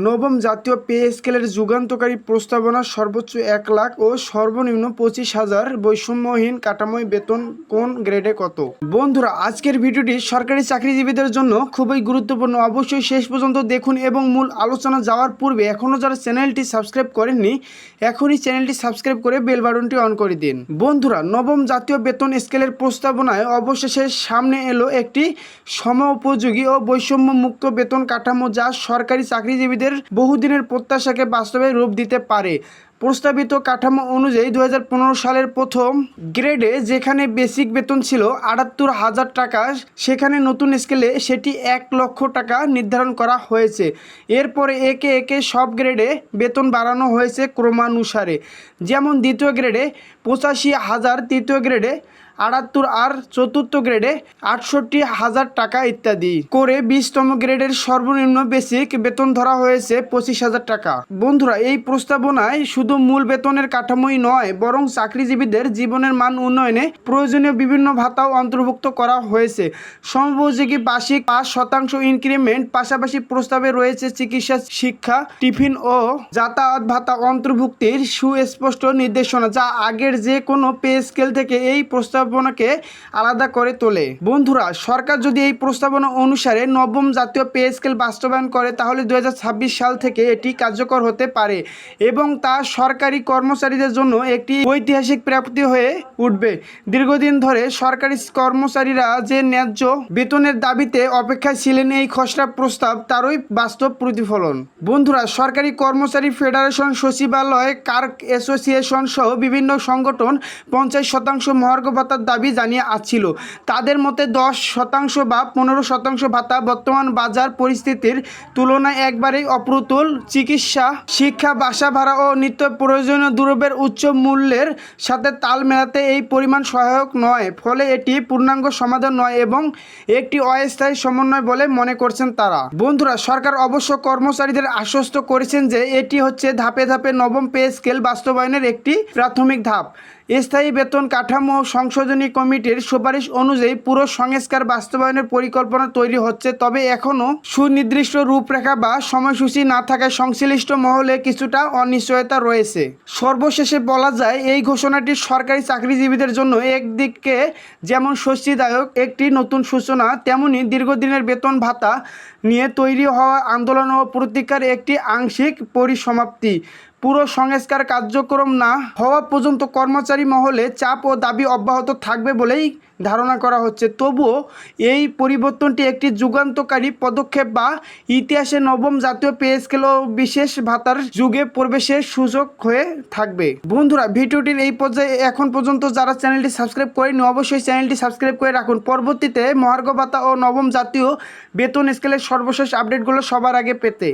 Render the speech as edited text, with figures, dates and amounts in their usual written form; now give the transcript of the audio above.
নবম জাতীয় পে স্কেলের যুগান্তকারী প্রস্তাবনা সর্বোচ্চ ১ লাখ ও সর্বনিম্ন ২৫,০০০ বৈষম্যহীন কাঠামোয় বেতন কোন গ্রেডে কত। বন্ধুরা, আজকের ভিডিওটি সরকারি চাকরিজীবীদের জন্য খুবই গুরুত্বপূর্ণ। অবশ্যই শেষ পর্যন্ত দেখুন এবং মূল আলোচনা যাওয়ার পূর্বে এখনও যারা চ্যানেলটি সাবস্ক্রাইব করেননি এখনই চ্যানেলটি সাবস্ক্রাইব করে বেল বাটনটি অন করে দিন। বন্ধুরা, নবম জাতীয় বেতন স্কেলের প্রস্তাবনায় অবশেষে সামনে এলো একটি সময়োপযোগী ও বৈষম্য মুক্ত বেতন কাঠামো, যা সরকারি চাকরিজীবীদের বহুদিনের প্রত্যাশাকে বাস্তবে রূপ দিতে পারে। প্রস্তাবিত কাঠামো অনুযায়ী 2015 সালের প্রথম গ্রেডে যেখানে বেসিক বেতন ছিল ৭৮,০০০ টাকা, সেখানে নতুন স্কেলে সেটি ১,০০,০০০ টাকা নির্ধারণ করা হয়েছে। এরপরে একে একে সব গ্রেডে বেতন বাড়ানো হয়েছে ক্রমানুসারে। যেমন দ্বিতীয় গ্রেডে ৮৫,০০০, তৃতীয় গ্রেডে ৭৮ আর চতুর্থ গ্রেডে ৬৮,০০০ টাকা ইত্যাদি করে 20তম গ্রেডের সর্বনিম্ন বেসিক বেতন ধরা হয়েছে ২৫,০০০ টাকা। বন্ধুরা, এই প্রস্তাবনায় শুধু মূল বেতনের কাঠামোই নয়, বরং চাকরিজীবীদের জীবনের মান উন্নয়নে প্রয়োজনীয় বিভিন্ন ভাতাও অন্তর্ভুক্ত করা হয়েছে। সময়োপযোগী বার্ষিক ৫% ইনক্রিমেন্ট, পাশাপাশি প্রস্তাবে রয়েছে চিকিৎসা, শিক্ষা, টিফিন ও যাতায়াত ভাতা অন্তর্ভুক্তির সুস্পষ্ট নির্দেশনা, যা আগের যে কোনো পে স্কেল থেকে এই প্রস্তাবনাকে আলাদা করে তোলে। বন্ধুরা, সরকার যদি এই প্রস্তাবনা অনুসারে নবম জাতীয় পে স্কেল বাস্তবায়ন করে, তাহলে 2026 সাল থেকে এটি কার্যকর হতে পারে এবং তা সরকারি কর্মচারীদের জন্য একটি ঐতিহাসিক প্রাপ্তি হয়ে উঠবে। দীর্ঘদিন ধরে সরকারি কর্মচারীরা যে ন্যায্য বেতনের দাবিতে অপেক্ষায় ছিলেন, এই খসড়া প্রস্তাব তারই বাস্তব প্রতিফলন। বন্ধুরা, সরকারি কর্মচারী ফেডারেশন, সচিবালয়, কার্ক অ্যাসোসিয়েশন সহ বিভিন্ন সংগঠন 50% মহার্ঘ ভাতার দাবি জানিয়ে আসছিল। তাদের মতে 10% বা 15% ভাতা বর্তমান বাজার পরিস্থিতির তুলনায় একবারেই অপ্রতুল। চিকিৎসা, শিক্ষা, বাসা ভাড়া ও নিত্য প্রয়োজনীয় দ্রব্যের উচ্চ মূল্যের সাথে তাল মেলাতে এই পরিমাণ সহায়ক নয়। ফলে এটি পূর্ণাঙ্গ সমাধান নয় এবং একটি অস্থায়ী সমন্বয় বলে মনে করছেন তারা। বন্ধুরা, সরকার অবশ্য কর্মচারীদের আশ্বস্ত করেছেন যে এটি হচ্ছে ধাপে ধাপে নবম পে স্কেল বাস্তবায়নের একটি প্রাথমিক ধাপ। স্থায়ী বেতন কাঠামো সংশোধনী কমিটির সুপারিশ অনুযায়ী পুরো সংস্কার বাস্তবায়নের পরিকল্পনা তৈরি হচ্ছে, তবে এখনও সুনির্দিষ্ট রূপরেখা বা সময়সূচি না থাকায় সংশ্লিষ্ট মহলে কিছুটা অনিশ্চয়তা রয়েছে। সর্বশেষে বলা যায়, এই ঘোষণাটি সরকারি চাকরিজীবীদের জন্য একদিকে যেমন স্বস্তিদায়ক একটি নতুন সূচনা, তেমনি দীর্ঘদিনের বেতন ভাতা নিয়ে তৈরি হওয়া আন্দোলন ও প্রতীক্ষার একটি আংশিক পরিসমাপ্তি। পুরো সংস্কার কার্যক্রম না হওয়া পর্যন্ত কর্মচারী মহলে চাপ ও দাবি অব্যাহত থাকবে বলেই ধারণা করা হচ্ছে। তবুও এই পরিবর্তনটি একটি যুগান্তকারী পদক্ষেপ বা ইতিহাসে নবম জাতীয় পে স্কেল ও বিশেষ ভাতার যুগে প্রবেশের সুযোগ হয়ে থাকবে। বন্ধুরা, ভিডিওটির এই পর্যায়ে এখন পর্যন্ত যারা চ্যানেলটি সাবস্ক্রাইব করেনি অবশ্যই চ্যানেলটি সাবস্ক্রাইব করে রাখুন, পরবর্তীতে মহার্ঘ ভাতা ও নবম জাতীয় বেতন স্কেলের সর্বশেষ আপডেটগুলো সবার আগে পেতে।